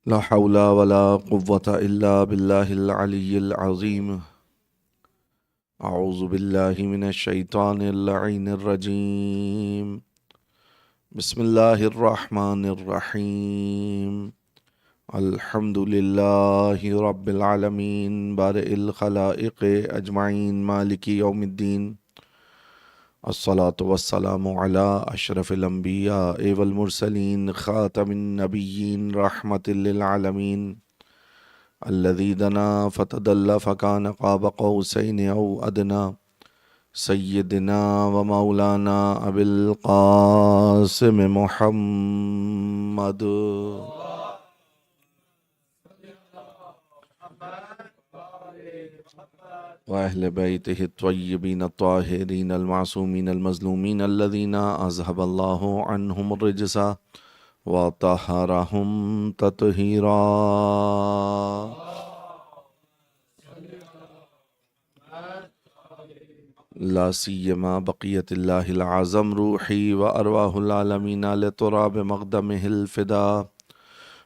لا حول ولا قوة إلا بالله العلي العظيم. أعوذ بالله من الشيطان اللعين الرجيم. بسم الله الرحمن الرحيم. الحمد لله رب العالمين بارئ الخلائق أجمعين مالك يوم الدين. الصلاة والسلام على أشرف الأنبياء والمرسلين خاتم النبيين رحمة للعالمين الذي دنا فتدلى فكان قاب قوسين أو أدنى سيدنا ومولانا أبي القاسم محمد وأهل بيته الطيبين الطاهرين المعصومين المظلومين الذين أذهب الله عنهم الرجس وطهرهم تطهيرا. لا سيما بقية الله العظم روحي وأرواح العالمين لتراب مقدمه الفداء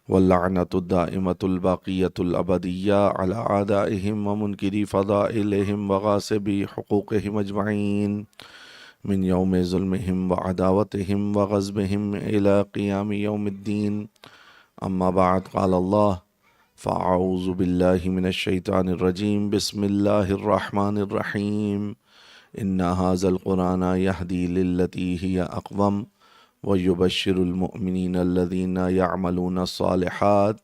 واللعنة الدائمة الباقية الأبدية على أعدائهم ومنكري فضائلهم وغاصبي حقوقهم أجمعين من يوم ظلمهم وعداوتهم وغصبهم إلى قيام يوم الدين. أما بعد، قال الله: فأعوذ بالله من الشيطان الرجيم. بسم الله الرحمن الرحيم. إن هذا القرآن يهدي للتي هي أقوم ويبشر المؤمنين الذين يعملون الصالحات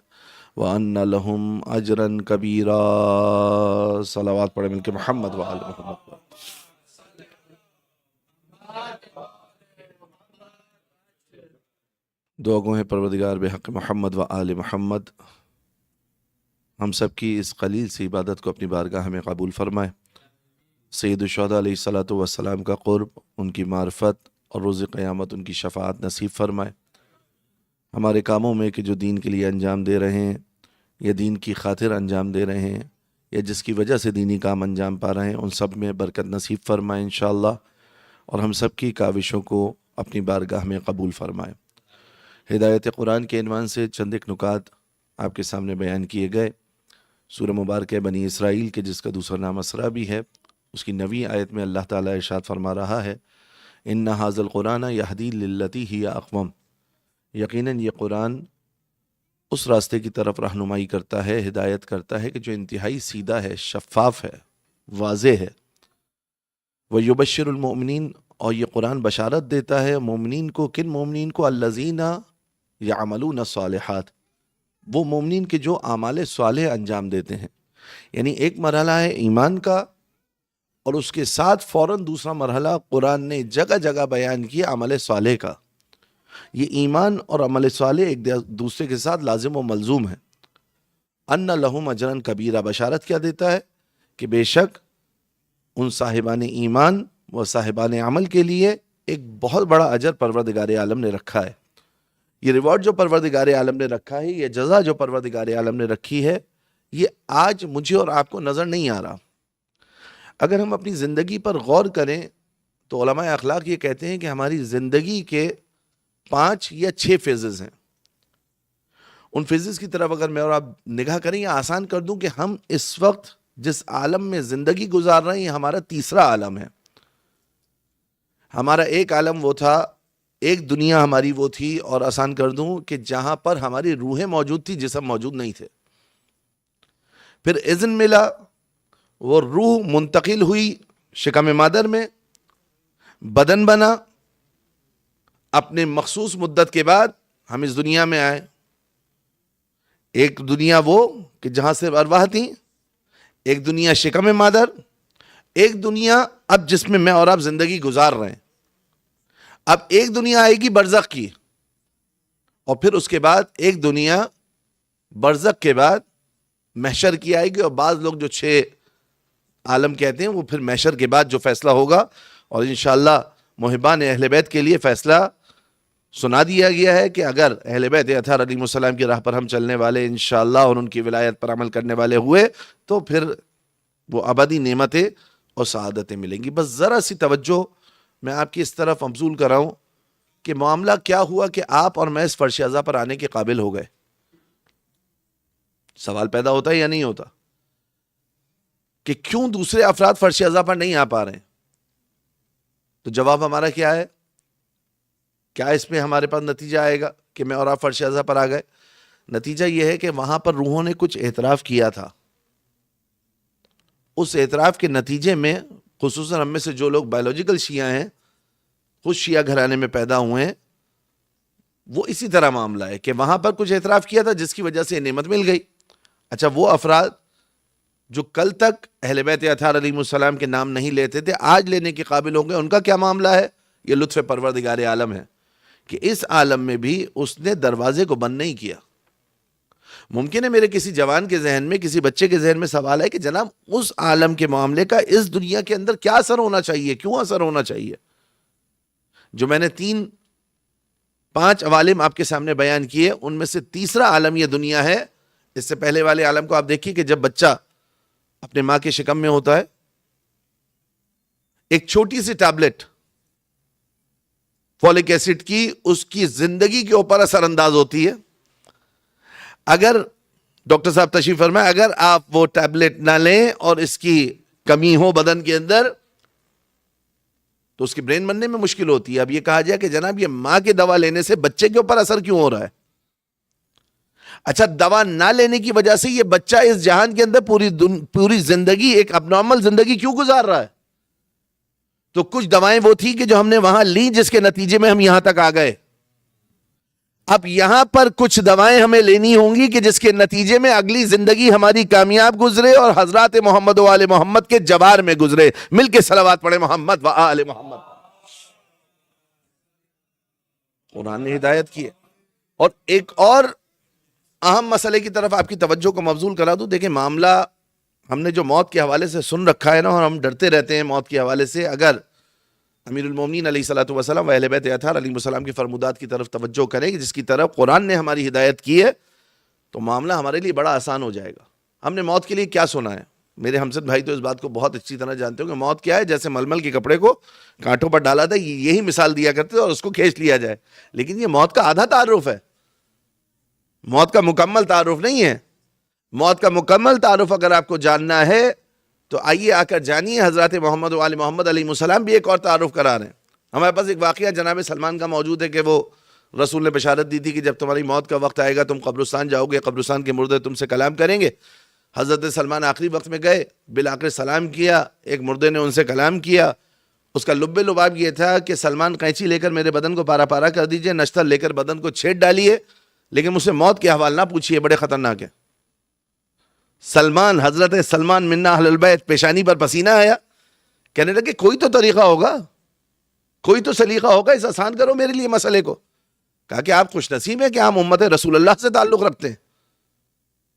وأن لهم أجرا كبيرا. صلوات پڑھیں مل کے محمد و آل محمد. دعا گو ہیں پروردگار بحق محمد و آل محمد ہم سب کی اس قلیل سی عبادت کو اپنی بارگاہ میں قبول فرمائے. سید الشہداء علیہ الصلوۃ والسلام کا قرب، ان کی معرفت اور روز قیامت ان کی شفاعت نصیب فرمائے. ہمارے کاموں میں کہ جو دین کے لیے انجام دے رہے ہیں یا دین کی خاطر انجام دے رہے ہیں یا جس کی وجہ سے دینی کام انجام پا رہے ہیں، ان سب میں برکت نصیب فرمائے انشاءاللہ، اور ہم سب کی کاوشوں کو اپنی بارگاہ میں قبول فرمائے. ہدایت قرآن کے عنوان سے چند ایک نکات آپ کے سامنے بیان کیے گئے. سورہ مبارکہ بنی اسرائیل کے جس کا دوسرا نام اسرا بھی ہے، اس کی 9ویں آیت میں اللہ تعالیٰ ارشاد فرما رہا ہے: ان ھذا القرآن یہدی للتی ہی اقوم. یقیناً یہ قرآن اس راستے کی طرف رہنمائی کرتا ہے، ہدایت کرتا ہے کہ جو انتہائی سیدھا ہے، شفاف ہے، واضح ہے. ویبشر المؤمنین، اور یہ قرآن بشارت دیتا ہے مومنین کو. کن مومنین کو؟ الذین یعملون الصالحات، وہ مومنین کے جو اعمال صالح انجام دیتے ہیں. یعنی ایک مرحلہ ہے ایمان کا، اور اس کے ساتھ فوراً دوسرا مرحلہ قرآن نے جگہ جگہ بیان کیا عمل صالح کا. یہ ایمان اور عمل صالح ایک دوسرے کے ساتھ لازم و ملزوم ہے. ان لہم اجرا کبیرہ، بشارت کیا دیتا ہے کہ بے شک ان صاحبان ایمان و صاحبان عمل کے لیے ایک بہت بڑا اجر پروردگار عالم نے رکھا ہے. یہ ریوارڈ جو پروردگار عالم نے رکھا ہے، یہ جزا جو پروردگار عالم نے رکھی ہے، یہ آج مجھے اور آپ کو نظر نہیں آ رہا. اگر ہم اپنی زندگی پر غور کریں تو علماء اخلاق یہ کہتے ہیں کہ ہماری زندگی کے 5 یا 6 فیزز ہیں. ان فیزز کی طرف اگر میں اور آپ نگاہ کریں یا آسان کر دوں کہ ہم اس وقت جس عالم میں زندگی گزار رہے ہیں، یہ ہمارا تیسرا عالم ہے. ہمارا ایک عالم وہ تھا، ایک دنیا ہماری وہ تھی، اور آسان کر دوں کہ جہاں پر ہماری روحیں موجود تھی، جسم موجود نہیں تھے. پھر اذن ملا، وہ روح منتقل ہوئی شکم مادر میں، بدن بنا، اپنے مخصوص مدت کے بعد ہم اس دنیا میں آئے. ایک دنیا وہ کہ جہاں سے ارواح تھیں، ایک دنیا شکم مادر، ایک دنیا اب جس میں میں اور آپ زندگی گزار رہے ہیں. اب ایک دنیا آئے گی برزخ کی، اور پھر اس کے بعد ایک دنیا برزخ کے بعد محشر کی آئے گی. اور بعض لوگ جو 6 عالم کہتے ہیں، وہ پھر محشر کے بعد جو فیصلہ ہوگا. اور انشاءاللہ محبان اہل بیت کے لیے فیصلہ سنا دیا گیا ہے کہ اگر اہل بیت اطہار علیہ السلام کی راہ پر ہم چلنے والے انشاءاللہ اور ان کی ولایت پر عمل کرنے والے ہوئے تو پھر وہ ابدی نعمتیں اور سعادتیں ملیں گی. بس ذرا سی توجہ میں آپ کی اس طرف مبذول کر رہا ہوں کہ معاملہ کیا ہوا کہ آپ اور میں اس فرش ازا پر آنے کے قابل ہو گئے. سوال پیدا ہوتا ہے یا نہیں ہوتا کہ کیوں دوسرے افراد فرش ازا پر نہیں آ پا رہے ہیں؟ تو جواب ہمارا کیا ہے؟ کیا اس میں ہمارے پاس نتیجہ آئے گا کہ میں اور آپ فرش ازا پر آ گئے؟ نتیجہ یہ ہے کہ وہاں پر روحوں نے کچھ اعتراف کیا تھا. اس اعتراف کے نتیجے میں خصوصاً ہم میں سے جو لوگ بایولوجیکل شیعہ ہیں، خود شیعہ گھرانے میں پیدا ہوئے ہیں، وہ اسی طرح معاملہ ہے کہ وہاں پر کچھ اعتراف کیا تھا جس کی وجہ سے نعمت مل گئی. اچھا، وہ افراد جو کل تک اہل بیت اطہار علیہ السلام کے نام نہیں لیتے تھے آج لینے کے قابل ہوں گے، ان کا کیا معاملہ ہے؟ یہ لطف پروردگار عالم ہے کہ اس عالم میں بھی اس نے دروازے کو بند نہیں کیا. ممکن ہے میرے کسی جوان کے ذہن میں، کسی بچے کے ذہن میں سوال ہے کہ جناب اس عالم کے معاملے کا اس دنیا کے اندر کیا اثر ہونا چاہیے، کیوں اثر ہونا چاہیے؟ جو میں نے 5 عوالم آپ کے سامنے بیان کیے، ان میں سے تیسرا عالم یہ دنیا ہے. اس سے پہلے والے عالم کو آپ دیکھیے کہ جب بچہ اپنے ماں کے شکم میں ہوتا ہے، ایک چھوٹی سی ٹیبلٹ فولک ایسڈ کی اس کی زندگی کے اوپر اثر انداز ہوتی ہے. اگر ڈاکٹر صاحب تشریف فرمائے، اگر آپ وہ ٹیبلٹ نہ لیں اور اس کی کمی ہو بدن کے اندر تو اس کی برین بننے میں مشکل ہوتی ہے. اب یہ کہا جائے کہ جناب یہ ماں کے دوا لینے سے بچے کے اوپر اثر کیوں ہو رہا ہے؟ اچھا، دوا نہ لینے کی وجہ سے یہ بچہ اس جہان کے اندر پوری زندگی ایک اب نارمل زندگی کیوں گزار رہا ہے؟ تو کچھ دوائیں وہ تھی کہ جو ہم نے وہاں لی جس کے نتیجے میں ہم یہاں تک آ گئے. اب یہاں پر کچھ دوائیں ہمیں لینی ہوں گی کہ جس کے نتیجے میں اگلی زندگی ہماری کامیاب گزرے اور حضرات محمد و آل محمد کے جوار میں گزرے. مل کے صلوات پڑھے محمد و آل محمد. قرآن نے ہدایت کی ہے. اور ایک اور اہم مسئلے کی طرف آپ کی توجہ کو مبذول کرا دوں. دیکھیں، معاملہ ہم نے جو موت کے حوالے سے سن رکھا ہے نا، اور ہم ڈرتے رہتے ہیں موت کے حوالے سے. اگر امیر المومنین علیہ الصلوۃ والسلام و اہل بیت اطہار علیہ السلام کی فرمودات کی طرف توجہ کریں کہ جس کی طرف قرآن نے ہماری ہدایت کی ہے، تو معاملہ ہمارے لیے بڑا آسان ہو جائے گا. ہم نے موت کے لیے کیا سنا ہے؟ میرے ہمسد بھائی تو اس بات کو بہت اچھی طرح جانتے ہو کہ موت کیا ہے. جیسے ململ کے کپڑے کو کانٹوں پر ڈالا تھا، یہی مثال دیا کرتے تھے اور اس کو کھینچ لیا جائے. لیکن یہ موت کا آدھا تعارف ہے، موت کا مکمل تعارف نہیں ہے. موت کا مکمل تعارف اگر آپ کو جاننا ہے تو آئیے آ کر جانیے. حضرات محمد و آل محمد علیہ السلام بھی ایک اور تعارف کرا رہے ہیں. ہمارے پاس ایک واقعہ جناب سلمان کا موجود ہے کہ وہ رسول نے بشارت دی تھی کہ جب تمہاری موت کا وقت آئے گا تم قبرستان جاؤ گے، قبرستان کے مردے تم سے کلام کریں گے. حضرت سلمان آخری وقت میں گئے، بالآخر سلام کیا، ایک مردے نے ان سے کلام کیا. اس کا لب لباب یہ تھا کہ سلمان قینچی لے کر میرے بدن کو پارا پارا کر دیجئے، نشتر لے کر بدن کو چھیڑ ڈالیے، لیکن مجھ سے موت کے حوال نہ پوچھیے، بڑے خطرناک ہے. سلمان، حضرت سلمان منا اہل البیت، پیشانی پر پسینہ آیا، کہنے لگے کوئی تو طریقہ ہوگا، کوئی تو سلیقہ ہوگا، اس آسان کرو میرے لیے مسئلے کو. کہا کہ آپ خوش نصیب ہیں کہ ہم امت رسول اللہ سے تعلق رکھتے ہیں.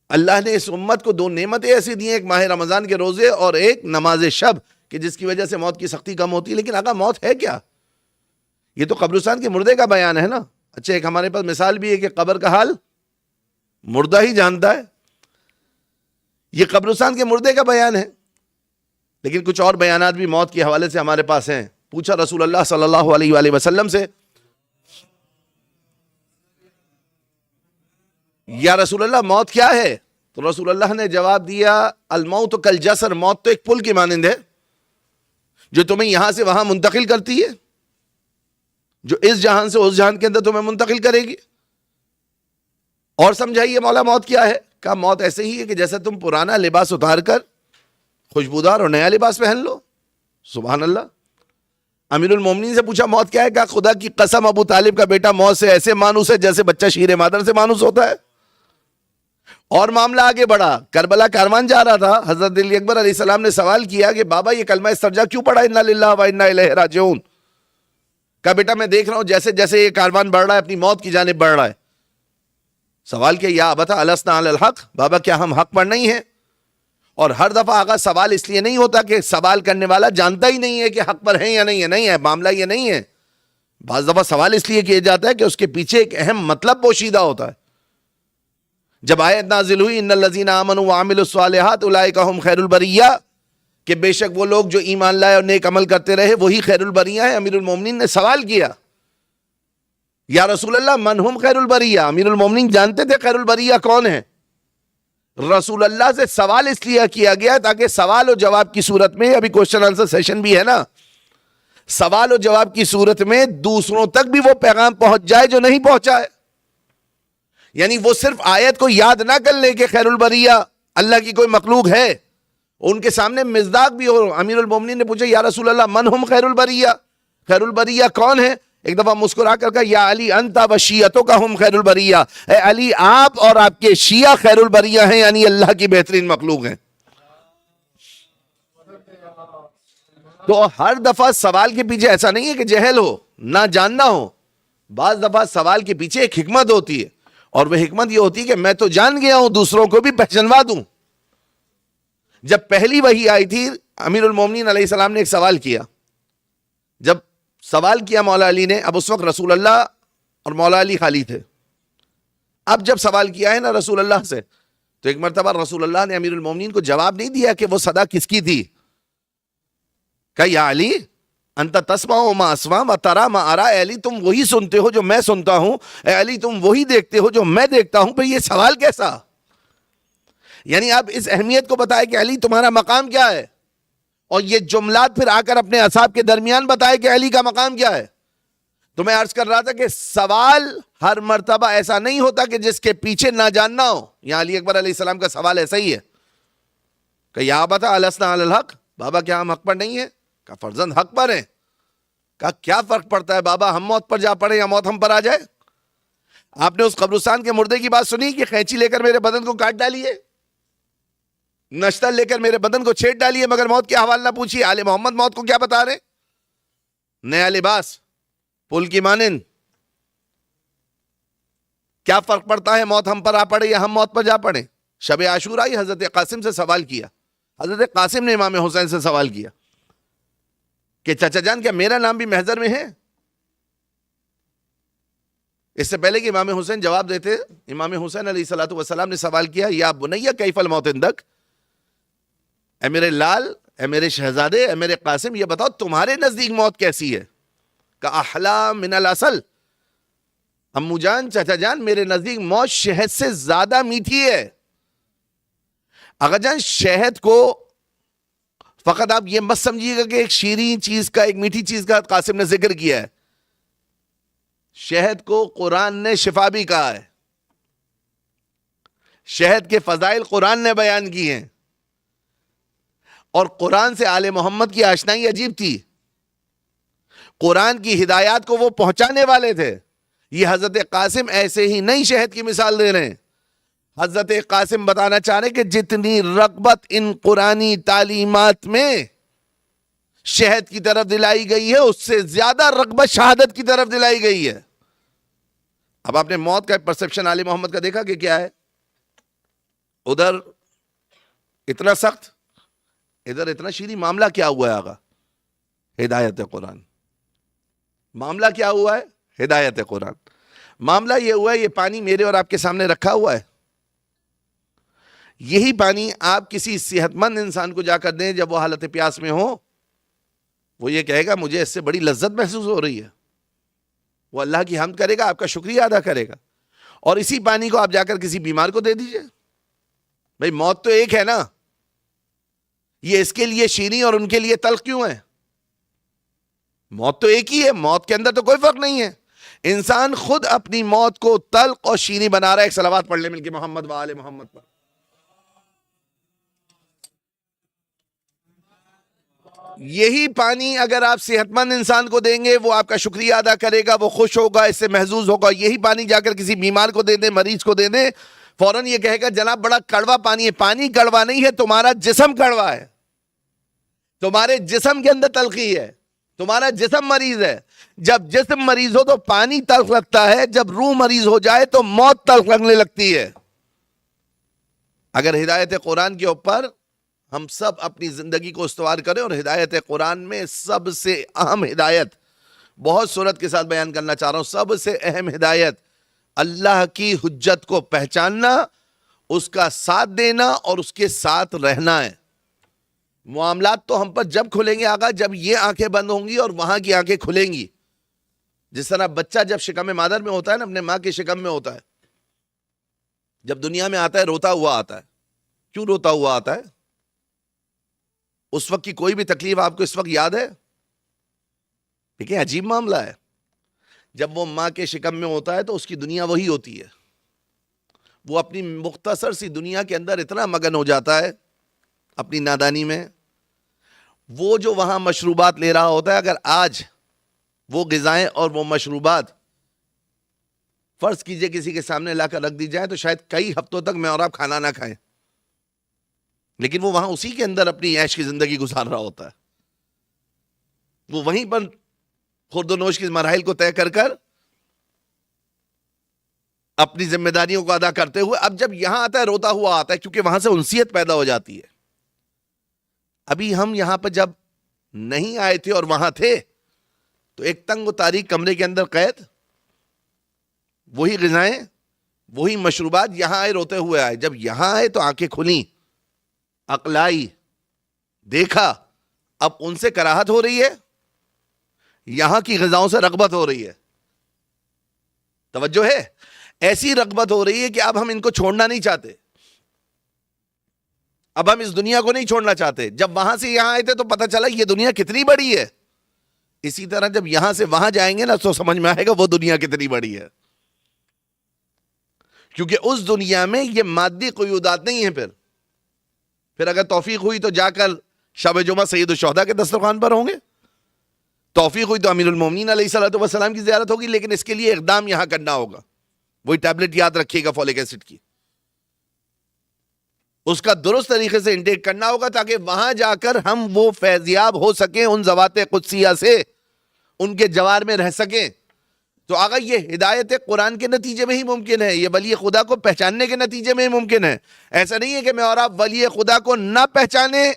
اللہ نے اس امت کو 2 نعمتیں ایسی دی ہیں، ایک ماہ رمضان کے روزے اور ایک نماز شب، کہ جس کی وجہ سے موت کی سختی کم ہوتی ہے. لیکن آقا موت ہے کیا؟ یہ تو قبرستان کے مردے کا بیان ہے نا. اچھا، ایک ہمارے پاس مثال بھی ہے کہ قبر کا حال مردہ ہی جانتا ہے. یہ قبرستان کے مردے کا بیان ہے، لیکن کچھ اور بیانات بھی موت کے حوالے سے ہمارے پاس ہیں. پوچھا رسول اللہ صلی اللہ علیہ وآلہ وسلم سے، یا رسول اللہ موت کیا ہے؟ تو رسول اللہ نے جواب دیا، الموت کالجسر، موت تو ایک پل کی مانند ہے جو تمہیں یہاں سے وہاں منتقل کرتی ہے، جو اس جہان سے اس جہان کے اندر تمہیں منتقل کرے گی. اور سمجھائیے مولا موت کیا ہے؟ کہا موت ایسے ہی ہے کہ جیسا تم پرانا لباس اتار کر خوشبودار اور نیا لباس پہن لو. سبحان اللہ. امیر المومنین سے پوچھا موت کیا ہے؟ کہا خدا کی قسم ابو طالب کا بیٹا موت سے ایسے مانوس ہے جیسے بچہ شیر مادر سے مانوس ہوتا ہے. اور معاملہ آگے بڑھا، کربلا کاروان جا رہا تھا، حضرت علی اکبر علیہ السلام نے سوال کیا کہ بابا یہ کلمہ استرجاع کیوں پڑھا، انا للہ و انا الیہ راجعون؟ کہا بیٹا میں دیکھ رہا ہوں جیسے جیسے یہ کاروان بڑھ رہا ہے اپنی موت کی جانب بڑھ رہا ہے. سوال کیا، یا ابتا السنا علی الحق، بابا کیا ہم حق پر نہیں ہیں؟ اور ہر دفعہ آقا سوال اس لیے نہیں ہوتا کہ سوال کرنے والا جانتا ہی نہیں ہے کہ حق پر ہیں یا نہیں ہے. نہیں ہے، معاملہ یہ نہیں ہے. بعض دفعہ سوال اس لیے کیا جاتا ہے کہ اس کے پیچھے ایک اہم مطلب پوشیدہ ہوتا ہے. جب آیت نازل ہوئی ان الذین آمنوا وعملوا الصالحات اولئک هم خیر البریہ، کہ بے شک وہ لوگ جو ایمان لائے اور نیک عمل کرتے رہے وہی خیر البریہ ہیں. امیر المومنین نے سوال کیا، یا رسول اللہ من ہم خیر البریہ؟ امیر المومنین جانتے تھے خیر البریہ کون ہے. رسول اللہ سے سوال اس لیے کیا گیا تاکہ سوال و جواب کی صورت میں، ابھی کوشچن آنسر سیشن بھی ہے نا، سوال و جواب کی صورت میں دوسروں تک بھی وہ پیغام پہنچ جائے جو نہیں پہنچا ہے. یعنی وہ صرف آیت کو یاد نہ کر لیں کہ خیر البریہ اللہ کی کوئی مخلوق ہے، ان کے سامنے مصداق بھی ہو. امیر المومنین نے پوچھا یا رسول اللہ من ہم خیر البریہ، خیر البریہ کون ہے؟ ایک دفعہ مسکرا کر کہا یا علی انت و شیعتک ہم خیر البریہ، اے علی آپ اور آپ کے شیعہ خیر البریہ ہیں، یعنی اللہ کی بہترین مخلوق ہیں. تو ہر دفعہ سوال کے پیچھے ایسا نہیں ہے کہ جہل ہو، نہ جاننا ہو. بعض دفعہ سوال کے پیچھے ایک حکمت ہوتی ہے، اور وہ حکمت یہ ہوتی ہے کہ میں تو جان گیا ہوں، دوسروں کو بھی پہچانوا دوں. جب پہلی وحی آئی تھی امیر المومنین علیہ السلام نے ایک سوال کیا. جب سوال کیا مولا علی نے، اب اس وقت رسول اللہ اور مولا علی خالی تھے. اب جب سوال کیا ہے نا رسول اللہ سے، تو ایک مرتبہ رسول اللہ نے امیر المومنین کو جواب نہیں دیا کہ وہ صدا کس کی تھی. کہ یا علی انت تسمع ما اسمع و ترى ما ارى، اے علی تم وہی سنتے ہو جو میں سنتا ہوں، اے علی تم وہی دیکھتے ہو جو میں دیکھتا ہوں. پھر یہ سوال کیسا؟ یعنی آپ اس اہمیت کو بتائے کہ علی تمہارا مقام کیا ہے، اور یہ جملات پھر آ کر اپنے اصحاب کے درمیان بتائے کہ علی کا مقام کیا ہے. تو میں عرض کر رہا تھا کہ سوال ہر مرتبہ ایسا نہیں ہوتا کہ جس کے پیچھے نہ جاننا ہو. یہاں علی اکبر علیہ السلام کا سوال ایسا ہی ہے کہ یا بتا السنا علی الحق، بابا کیا ہم حق پر نہیں ہیں؟ کہ فرزند حق پر ہیں. کہا کیا فرق پڑتا ہے بابا، ہم موت پر جا پڑے یا موت ہم پر آ جائے؟ آپ نے اس قبرستان کے مردے کی بات سنی کہ قینچی لے کر میرے بدن کو کاٹ ڈالیے، نشتر لے کر میرے بدن کو چھیڑ ڈالیے، مگر موت کے حوال نہ پوچھیے. آل محمد موت کو کیا بتا رہے؟ نیا لباس، پل کی مانند. کیا فرق پڑتا ہے موت ہم پر آ پڑے یا ہم موت پر جا پڑے؟ شب عاشوراء ہی حضرت قاسم سے سوال کیا. حضرت قاسم نے امام حسین سے سوال کیا کہ چچا جان کیا میرا نام بھی محضر میں ہے؟ اس سے پہلے کہ امام حسین جواب دیتے، امام حسین علیہ الصلوۃ والسلام نے سوال کیا یا بنیا کیف الموت عندک، اے میرے لال، اے میرے شہزادے، اے میرے قاسم، یہ بتاؤ تمہارے نزدیک موت کیسی ہے؟ کہ احلا من العسل، امو جان، چچا جان، میرے نزدیک موت شہد سے زیادہ میٹھی ہے. اگر جان شہد کو فقط آپ یہ مت سمجھیے گا کہ ایک شیریں چیز کا، ایک میٹھی چیز کا قاسم نے ذکر کیا ہے. شہد کو قرآن نے شفا بھی کہا ہے، شہد کے فضائل قرآن نے بیان کی ہیں، اور قرآن سے آل محمد کی آشنائی عجیب تھی. قرآن کی ہدایات کو وہ پہنچانے والے تھے. یہ حضرت قاسم ایسے ہی نئی شہد کی مثال دے رہے ہیں. حضرت قاسم بتانا چاہ رہے کہ جتنی رغبت ان قرآنی تعلیمات میں شہد کی طرف دلائی گئی ہے، اس سے زیادہ رغبت شہادت کی طرف دلائی گئی ہے. اب آپ نے موت کا پرسپشن آل محمد کا دیکھا کہ کیا ہے؟ ادھر اتنا سخت، ادھر اتنا شیریں. معاملہ کیا ہوا ہے آقا؟ ہدایت قرآن. معاملہ کیا ہوا ہے؟ ہدایت قرآن. معاملہ یہ ہوا ہے، یہ پانی میرے اور آپ کے سامنے رکھا ہوا ہے. یہی پانی آپ کسی صحت مند انسان کو جا کر دیں، جب وہ حالت پیاس میں ہو، وہ یہ کہے گا مجھے اس سے بڑی لذت محسوس ہو رہی ہے. وہ اللہ کی حمد کرے گا، آپ کا شکریہ ادا کرے گا. اور اسی پانی کو آپ جا کر کسی بیمار کو دے دیجئے. بھئی موت تو ایک ہے نا، یہ اس کے لیے شیریں اور ان کے لیے تلخ کیوں ہے؟ موت تو ایک ہی ہے، موت کے اندر تو کوئی فرق نہیں ہے. انسان خود اپنی موت کو تلخ اور شیریں بنا رہا ہے. ایک صلوات پڑھ لیں مل کے محمد و آل محمد پر. یہی پانی اگر آپ صحت مند انسان کو دیں گے، وہ آپ کا شکریہ ادا کرے گا، وہ خوش ہوگا، اس سے محظوظ ہوگا. یہی پانی جا کر کسی بیمار کو دے دیں، مریض کو دے دیں، فوراً یہ کہے گا جناب بڑا کڑوا پانی ہے. پانی کڑوا نہیں ہے، تمہارا جسم کڑوا ہے. تمہارے جسم کے اندر تلخی ہے، تمہارا جسم مریض ہے. جب جسم مریض ہو تو پانی تلخ لگتا ہے، جب روح مریض ہو جائے تو موت تلخ لگنے لگتی ہے. اگر ہدایت قرآن کے اوپر ہم سب اپنی زندگی کو استوار کریں، اور ہدایت قرآن میں سب سے اہم ہدایت، بہت صورت کے ساتھ بیان کرنا چاہ رہا ہوں، سب سے اہم ہدایت اللہ کی حجت کو پہچاننا، اس کا ساتھ دینا اور اس کے ساتھ رہنا ہے. معاملات تو ہم پر جب کھلیں گے آقا، جب یہ آنکھیں بند ہوں گی اور وہاں کی آنکھیں کھلیں گی. جس طرح بچہ جب شکم مادر میں ہوتا ہے نا، اپنے ماں کے شکم میں ہوتا ہے، جب دنیا میں آتا ہے روتا ہوا آتا ہے. کیوں روتا ہوا آتا ہے؟ اس وقت کی کوئی بھی تکلیف آپ کو اس وقت یاد ہے؟ دیکھیں عجیب معاملہ ہے، جب وہ ماں کے شکم میں ہوتا ہے تو اس کی دنیا وہی ہوتی ہے، وہ اپنی مختصر سی دنیا کے اندر اتنا مگن ہو جاتا ہے اپنی نادانی میں، وہ جو وہاں مشروبات لے رہا ہوتا ہے، اگر آج وہ غذائیں اور وہ مشروبات فرض کیجئے کسی کے سامنے لا کر رکھ دی جائیں تو شاید کئی ہفتوں تک میں اور آپ کھانا نہ کھائیں، لیکن وہ وہاں اسی کے اندر اپنی عیش کی زندگی گزار رہا ہوتا ہے، وہ وہیں پر خورد و نوش کی مراحل کو طے کر کر اپنی ذمہ داریوں کو ادا کرتے ہوئے اب جب یہاں آتا ہے روتا ہوا آتا ہے، کیونکہ وہاں سے انسیت پیدا ہو جاتی ہے۔ ابھی ہم یہاں پر جب نہیں آئے تھے اور وہاں تھے تو ایک تنگ و تاریک کمرے کے اندر قید، وہی غذائیں وہی مشروبات، یہاں آئے روتے ہوئے آئے، جب یہاں آئے تو آنکھیں کھلیں، عقل آئی، دیکھا اب ان سے کراہت ہو رہی ہے، یہاں کی غذاؤں سے رغبت ہو رہی ہے، توجہ ہے، ایسی رغبت ہو رہی ہے کہ اب ہم ان کو چھوڑنا نہیں چاہتے، اب ہم اس دنیا کو نہیں چھوڑنا چاہتے۔ جب وہاں سے یہاں آئے تھے تو پتہ چلا یہ دنیا کتنی بڑی ہے، اسی طرح جب یہاں سے وہاں جائیں گے نا تو سمجھ میں آئے گا وہ دنیا کتنی بڑی ہے، کیونکہ اس دنیا میں یہ مادی قیودات نہیں ہیں۔ پھر اگر توفیق ہوئی تو جا کر شب جمعہ سید الشہداء کے دسترخوان پر ہوں گے، توفیق ہوئی تو امیر المومنین علیہ السلام کی زیارت ہوگی، لیکن اس کے لیے اقدام یہاں کرنا ہوگا۔ وہی ٹیبلٹ یاد رکھیے گا فولک ایسڈ کی، اس کا درست طریقے سے انٹیک کرنا ہوگا تاکہ وہاں جا کر ہم وہ فیضیاب ہو سکیں ان ذوات قدسیہ سے، ان کے جوار میں رہ سکیں۔ تو آگا یہ ہدایت قرآن کے نتیجے میں ہی ممکن ہے، یہ ولی خدا کو پہچاننے کے نتیجے میں ہی ممکن ہے۔ ایسا نہیں ہے کہ میں اور آپ ولی خدا کو نہ پہچانے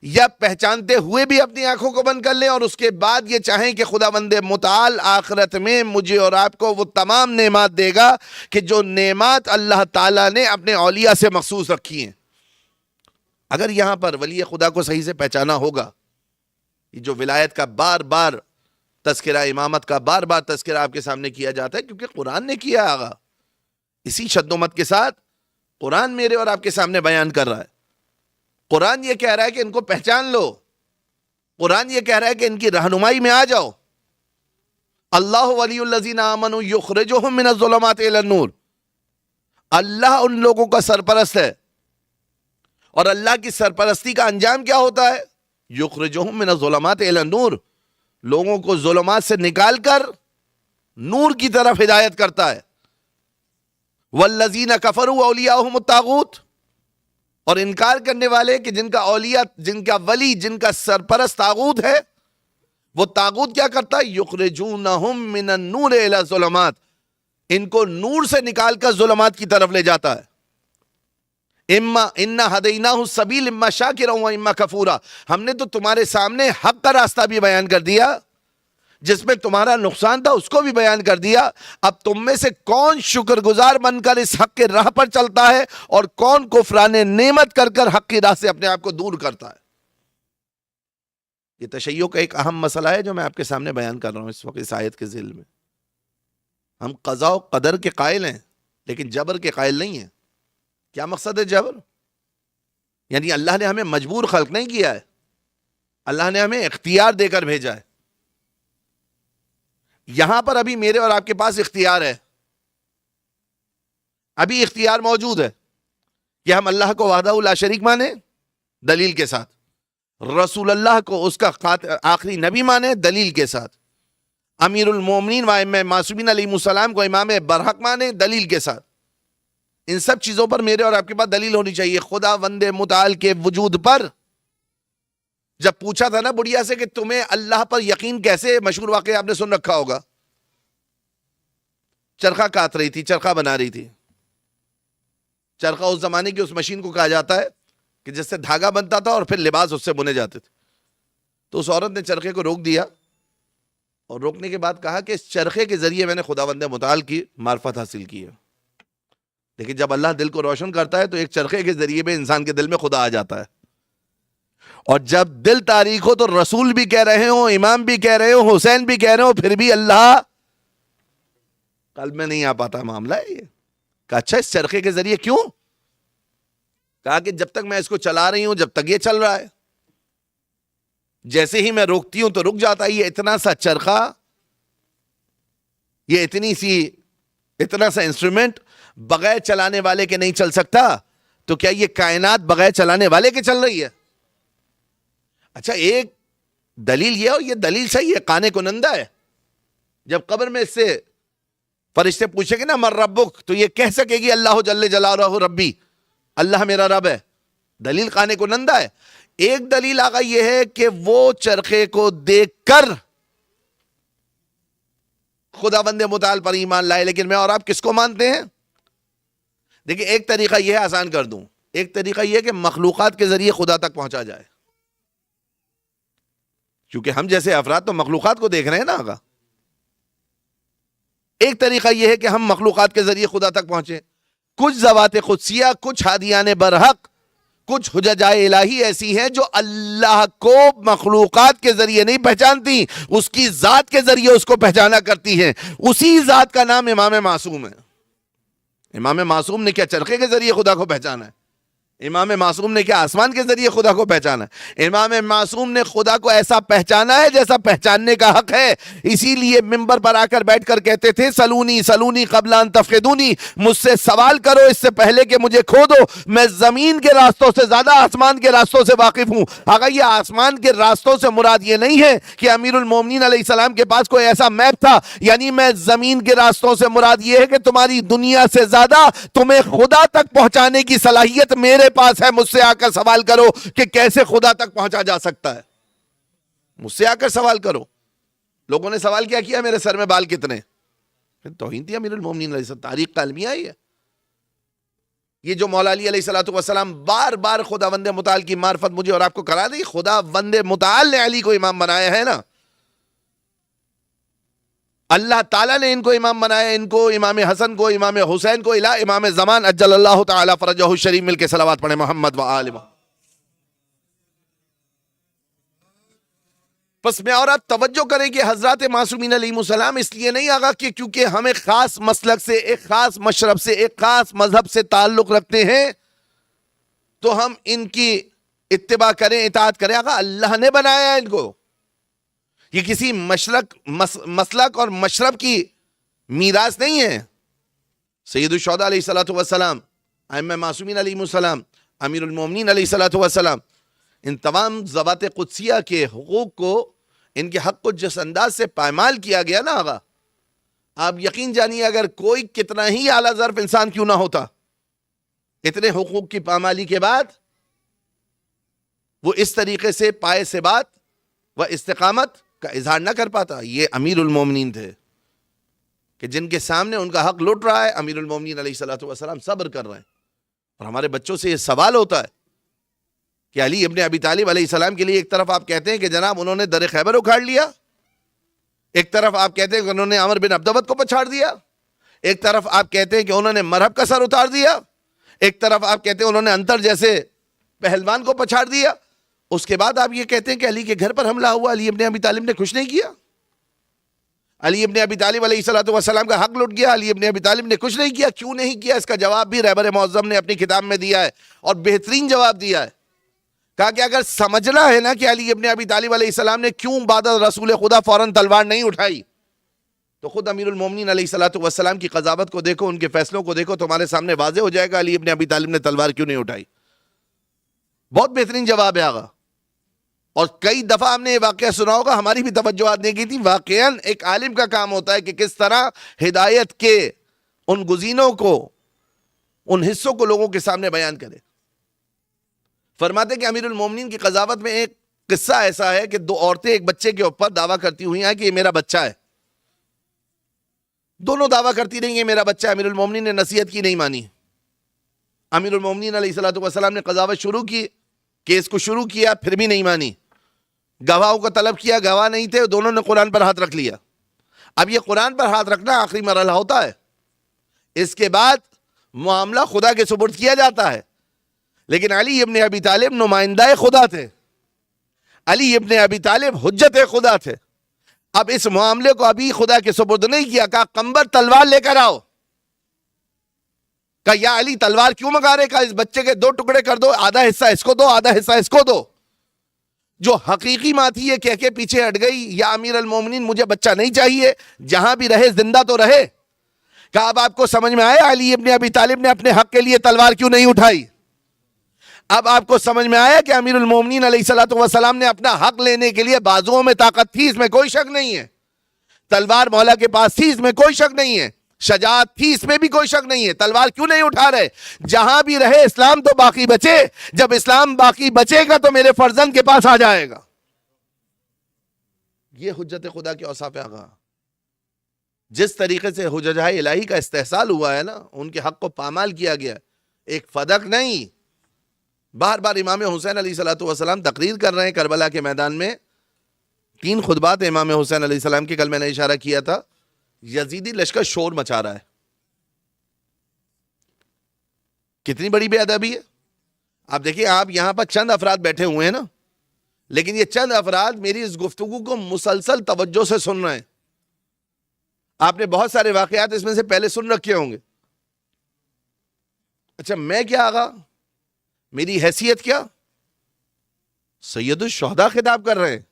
یا پہچانتے ہوئے بھی اپنی آنکھوں کو بند کر لیں اور اس کے بعد یہ چاہیں کہ خدا بند متعال آخرت میں مجھے اور آپ کو وہ تمام نعمات دے گا کہ جو نعمات اللہ تعالیٰ نے اپنے اولیاء سے مخصوص رکھی ہیں۔ اگر یہاں پر ولی خدا کو صحیح سے پہچانا ہوگا، یہ جو ولایت کا بار بار تذکرہ، امامت کا بار بار تذکرہ آپ کے سامنے کیا جاتا ہے کیونکہ قرآن نے کیا آغا، اسی شد و مت کے ساتھ قرآن میرے اور آپ کے سامنے بیان کر رہا ہے۔ قرآن یہ کہہ رہا ہے کہ ان کو پہچان لو، قرآن یہ کہہ رہا ہے کہ ان کی رہنمائی میں آ جاؤ۔ اللہ ولی الذین آمنوا یخرجہم من الظلمات الی النور، اللہ ان لوگوں کا سرپرست ہے، اور اللہ کی سرپرستی کا انجام کیا ہوتا ہے؟ یخرجہم من الظلمات الی النور، لوگوں کو ظلمات سے نکال کر نور کی طرف ہدایت کرتا ہے۔ والذین کفروا اولیاءہم الطاغوت، اور انکار کرنے والے کہ جن کا اولیاء، جن کا ولی، جن کا سرپرست طاغوت ہے، وہ طاغوت کیا کرتا ہے؟ یخرجونہم من النور الی الظلمات، ان کو نور سے نکال کر ظلمات کی طرف لے جاتا ہے۔ انا ہدیناہ السبیل اما شاکرا و اما کفورا، ہم نے تو تمہارے سامنے حق کا راستہ بھی بیان کر دیا، جس میں تمہارا نقصان تھا اس کو بھی بیان کر دیا۔ اب تم میں سے کون شکر گزار بن کر اس حق کے راہ پر چلتا ہے اور کون کفران نعمت کر کر حق کی راہ سے اپنے آپ کو دور کرتا ہے۔ یہ تشیع کا ایک اہم مسئلہ ہے جو میں آپ کے سامنے بیان کر رہا ہوں اس وقت اس آیت کے ذیل میں۔ ہم قضاء و قدر کے قائل ہیں لیکن جبر کے قائل نہیں ہیں۔ کیا مقصد ہے جبر؟ یعنی اللہ نے ہمیں مجبور خلق نہیں کیا ہے، اللہ نے ہمیں اختیار دے کر بھیجا ہے۔ یہاں پر ابھی میرے اور آپ کے پاس اختیار ہے، ابھی اختیار موجود ہے کہ ہم اللہ کو وحدہ لا شریک مانیں دلیل کے ساتھ، رسول اللہ کو اس کا آخری نبی مانے دلیل کے ساتھ، امیر المومنین و ائمہ معصومین علیہ السلام کو امام برحق مانے دلیل کے ساتھ۔ ان سب چیزوں پر میرے اور آپ کے پاس دلیل ہونی چاہیے۔ خدا وند متعال کے وجود پر جب پوچھا تھا نا بڑھیا سے کہ تمہیں اللہ پر یقین کیسے، مشہور واقعہ آپ نے سن رکھا ہوگا، چرخہ کاٹ رہی تھی، چرخہ بنا رہی تھی۔ چرخہ اس زمانے کی اس مشین کو کہا جاتا ہے کہ جس سے دھاگا بنتا تھا اور پھر لباس اس سے بنے جاتے تھے۔ تو اس عورت نے چرخے کو روک دیا اور روکنے کے بعد کہا کہ اس چرخے کے ذریعے میں نے خداوند متعال کی معرفت حاصل کی ہے۔ لیکن جب اللہ دل کو روشن کرتا ہے تو ایک چرخے کے ذریعے میں انسان کے دل میں خدا آ جاتا ہے، اور جب دل تاریک ہو تو رسول بھی کہہ رہے ہوں، امام بھی کہہ رہے ہوں، حسین بھی کہہ رہے ہوں، پھر بھی اللہ قلب میں نہیں آ پاتا۔ معاملہ ہے یہ کہ اچھا اس چرخے کے ذریعے کیوں؟ کہا کہ جب تک میں اس کو چلا رہی ہوں، جب تک یہ چل رہا ہے، جیسے ہی میں روکتی ہوں تو رک جاتا ہے. یہ اتنا سا چرخہ، یہ اتنا سا انسٹرومنٹ بغیر چلانے والے کے نہیں چل سکتا، تو کیا یہ کائنات بغیر چلانے والے کے چل رہی ہے؟ اچھا، ایک دلیل یہ، اور یہ دلیل صحیح ہے، قانے کنندہ ہے. جب قبر میں اس سے فرشتے پوچھیں گے نا من ربک، تو یہ کہہ سکے گی اللہ جل جلالہ ربی، اللہ میرا رب ہے. دلیل قانے کنندہ ہے. ایک دلیل آگا یہ ہے کہ وہ چرخے کو دیکھ کر خدا بند متعال پر ایمان لائے. لیکن میں اور آپ کس کو مانتے ہیں؟ دیکھیں، ایک طریقہ یہ ہے، آسان کر دوں، ایک طریقہ یہ ہے کہ مخلوقات کے ذریعے خدا تک پہنچا جائے، کیونکہ ہم جیسے افراد تو مخلوقات کو دیکھ رہے ہیں نا آقا. ایک طریقہ یہ ہے کہ ہم مخلوقات کے ذریعے خدا تک پہنچے. کچھ ذوات قدسیہ، کچھ ہادیان برحق، کچھ حججائے الہی ایسی ہیں جو اللہ کو مخلوقات کے ذریعے نہیں پہچانتی، اس کی ذات کے ذریعے اس کو پہچانا کرتی ہیں. اسی ذات کا نام امام معصوم ہے. امام معصوم نے کیا چرخے کے ذریعے خدا کو پہچانا ہے؟ امام معصوم نے کیا آسمان کے ذریعے خدا کو پہچانا ہے؟ امام معصوم نے خدا کو ایسا پہچانا ہے جیسا پہچاننے کا حق ہے. اسی لیے منبر پر آ کر بیٹھ کر کہتے تھے سلونی سلونی قبل ان تفقدونی، مجھ سے سوال کرو اس سے پہلے کہ مجھے کھو دو. میں زمین کے راستوں سے زیادہ آسمان کے راستوں سے واقف ہوں. اگر یہ آسمان کے راستوں سے مراد یہ نہیں ہے کہ امیر المومنین علیہ السلام کے پاس کوئی ایسا میپ تھا، یعنی میں زمین کے راستوں سے مراد یہ ہے کہ تمہاری دنیا سے زیادہ تمہیں خدا تک پہنچانے کی صلاحیت میرے پاس ہے. مجھ سے آ کر سوال کرو کہ کیسے خدا تک پہنچا جا سکتا ہے. مجھ سے آ کر سوال کرو. لوگوں نے سوال کیا میرے سر میں بال کتنے؟ توہین تھی امیر المومنین علیہ السلام. تاریخ کا المیہ ہی ہے یہ. جو مولا علی علیہ السلام بار بار خدا وند متعال کی معرفت مجھے اور آپ کو کرا دی. خدا وند متعال نے علی کو امام بنایا ہے نا. اللہ تعالیٰ نے ان کو امام بنایا، ان کو امام حسن کو، امام حسین کو، الہ امام زمان اجل اللہ تعالی فرجہ الشریف مل کے صلوات پڑھیں محمد و آل محمد. پس میں اور آپ توجہ کریں کہ حضرات معصومین علیہ السلام اس لیے نہیں آگا کہ کیونکہ ہم ایک خاص مسلک سے، ایک خاص مشرب سے، ایک خاص مذہب سے تعلق رکھتے ہیں تو ہم ان کی اتباع کریں، اطاعت کریں. آگا اللہ نے بنایا ہے ان کو. یہ کسی مسلک اور مشرب کی میراث نہیں ہے. سید الشہداء علیہ السلام، ائمہ معصومین علیہ السلام، امیر المومنین علیہ السلام، ان تمام ذوات قدسیہ کے حقوق کو، ان کے حق کو جس انداز سے پائمال کیا گیا نا آقا، آپ یقین جانیے اگر کوئی کتنا ہی اعلیٰ ظرف انسان کیوں نہ ہوتا، اتنے حقوق کی پامالی کے بعد وہ اس طریقے سے پائے ثبات و استقامت کا اظہار نہ کر پاتا. یہ امیر المومنین تھے کہ جن کے سامنے ان کا حق لٹ رہا ہے، امیر المومنین علیہ السلام صبر کر رہے ہیں. اور ہمارے بچوں سے یہ سوال ہوتا ہے کہ علی ابن ابی طالب علیہ السلام کے لیے ایک طرف آپ کہتے ہیں کہ جناب انہوں نے در خیبر اکھاڑ لیا، ایک طرف آپ کہتے ہیں کہ انہوں نے عمر بن عبدود کو پچھاڑ دیا، ایک طرف آپ کہتے ہیں کہ انہوں نے مرہب کا سر اتار دیا، ایک طرف آپ کہتے ہیں انہوں نے انتر جیسے پہلوان کو پچھاڑ دیا. اس کے بعد آپ یہ کہتے ہیں کہ علی کے گھر پر حملہ ہوا، علی ابن ابی طالب نے کچھ نہیں کیا، علی ابن ابی طالب علیہ السلام کا حق لٹ گیا، علی ابن ابی طالب نے کچھ نہیں کیا. کیوں نہیں کیا؟ اس کا جواب بھی رہبر معظم نے اپنی کتاب میں دیا ہے اور بہترین جواب دیا ہے. کہا کہ اگر سمجھنا ہے نا کہ علی ابن ابی طالب علیہ السلام نے کیوں بعد رسول خدا فوراً تلوار نہیں اٹھائی، تو خود امیر المومنین علیہ السلام کی قضاوت کو دیکھو، ان کے فیصلوں کو دیکھو، تمہارے سامنے واضح ہو جائے گا علی ابن ابی طالب نے تلوار کیوں نہیں اٹھائی. بہت بہترین جواب ہے آغا. اور کئی دفعہ ہم نے یہ واقعہ سنا ہوگا، ہماری بھی توجہات نہیں کی تھی. واقعاً ایک عالم کا کام ہوتا ہے کہ کس طرح ہدایت کے ان گزینوں کو، ان حصوں کو لوگوں کے سامنے بیان کرے. فرماتے کہ امیر المومنین کی قضاوت میں ایک قصہ ایسا ہے کہ دو عورتیں ایک بچے کے اوپر دعویٰ کرتی ہوئی ہیں کہ یہ میرا بچہ ہے. دونوں دعویٰ کرتی رہیں یہ میرا بچہ ہے. امیر المومنین نے نصیحت کی، نہیں مانی. امیر المومنین علیہ السلام نے قضاوت شروع کی، کیس کو شروع کیا، پھر بھی نہیں مانی. گواہوں کو طلب کیا، گواہ نہیں تھے، دونوں نے قرآن پر ہاتھ رکھ لیا. اب یہ قرآن پر ہاتھ رکھنا آخری مرحلہ ہوتا ہے. اس کے بعد معاملہ خدا کے سپرد کیا جاتا ہے. لیکن علی ابن ابی طالب نمائندہ خدا تھے، علی ابن ابی طالب حجت خدا تھے. اب اس معاملے کو ابھی خدا کے سپرد نہیں کیا، کہا قنبر تلوار لے کر آؤ. کہا یا علی تلوار کیوں منگا رہے؟ کہا اس بچے کے 2 ٹکڑے کر دو، آدھا حصہ اس کو دو، آدھا حصہ اس کو دو. جو حقیقی ماں تھی یہ کہہ کے پیچھے ہٹ گئی، یا امیر المومنین مجھے بچہ نہیں چاہیے، جہاں بھی رہے زندہ تو رہے. کہا اب آپ کو سمجھ میں آیا علی ابن ابی طالب نے اپنے حق کے لیے تلوار کیوں نہیں اٹھائی؟ اب آپ کو سمجھ میں آیا کہ امیر المومنین علیہ الصلوۃ والسلام نے اپنا حق لینے کے لیے بازوؤں میں طاقت تھی، اس میں کوئی شک نہیں ہے. تلوار مولا کے پاس تھی، اس میں کوئی شک نہیں ہے. شجاعت تھی، اس میں بھی کوئی شک نہیں ہے. تلوار کیوں نہیں اٹھا رہے؟ جہاں بھی رہے اسلام تو باقی بچے. جب اسلام باقی بچے گا تو میرے فرزند کے پاس آ جائے گا. یہ حجت خدا کے اوصاف آقا. جس طریقے سے حججہ الہی کا استحصال ہوا ہے نا، ان کے حق کو پامال کیا گیا، ایک فدق نہیں. بار بار امام حسین علیہ الصلوۃ والسلام تقریر کر رہے ہیں کربلا کے میدان میں. 3 خطبات امام حسین علیہ السلام کی، کل میں نے اشارہ کیا تھا. یزیدی لشکر شور مچا رہا ہے. کتنی بڑی بے ادبی ہے. آپ دیکھیں، آپ یہاں پر چند افراد بیٹھے ہوئے ہیں نا، لیکن یہ چند افراد میری اس گفتگو کو مسلسل توجہ سے سن رہے ہیں. آپ نے بہت سارے واقعات اس میں سے پہلے سن رکھے ہوں گے. اچھا میں کیا آقا، میری حیثیت کیا؟ سید الشہداء خطاب کر رہے ہیں،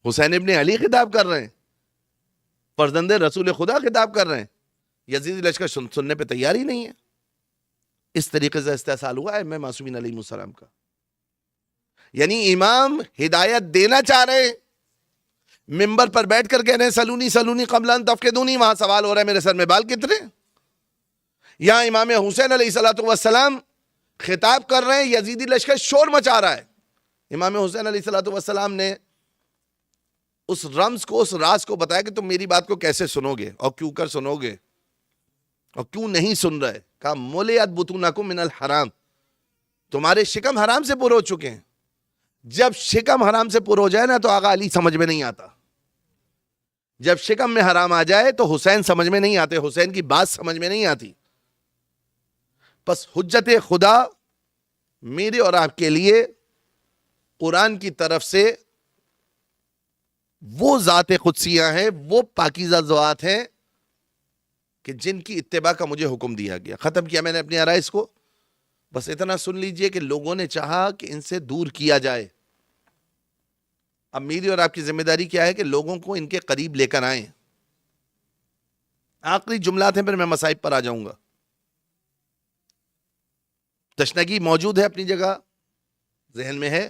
حسین ابن علی خطاب کر رہے ہیں، فرزند رسول خدا خطاب کر رہے ہیں. یزیدی لشکر سننے پہ تیار ہی نہیں ہے. اس طریقے سے استحصال ہوا ہے میں معصومین علیہ السلام کا. یعنی امام ہدایت دینا چاہ رہے ہیں، ممبر پر بیٹھ کر کہہ رہے ہیں سلونی سلونی قبل ان تفقدونی. وہاں سوال ہو رہا ہے میرے سر میں بال کتنے. یہاں امام حسین علیہ الصلوۃ والسلام خطاب کر رہے ہیں، یزیدی لشکر شور مچا رہا ہے. امام حسین علیہ الصلوۃ والسلام نے اس رمز کو، اس راز کو بتایا کہ تم میری بات کو کیسے سنو گے اور کیوں کر سنو گے اور کیوں نہیں سن رہے. کہا ملئت بطونکم من الحرام، تمہارے شکم حرام سے پر ہو چکے ہیں. جب شکم حرام سے پر ہو جائے نا تو آقا علی سمجھ میں نہیں آتا. جب شکم میں حرام آ جائے تو حسین سمجھ میں نہیں آتے، حسین کی بات سمجھ میں نہیں آتی. پس حجت خدا میرے اور آپ کے لیے قرآن کی طرف سے وہ ذات قدسیاں ہیں، وہ پاکیزہ ذوات ہیں کہ جن کی اتباع کا مجھے حکم دیا گیا. ختم کیا میں نے اپنی آرائز کو. بس اتنا سن لیجئے کہ لوگوں نے چاہا کہ ان سے دور کیا جائے. اب میری اور آپ کی ذمہ داری کیا ہے کہ لوگوں کو ان کے قریب لے کر آئیں. آخری جملات ہیں، پھر میں مصائب پر آ جاؤں گا. تشنگی موجود ہے اپنی جگہ، ذہن میں ہے.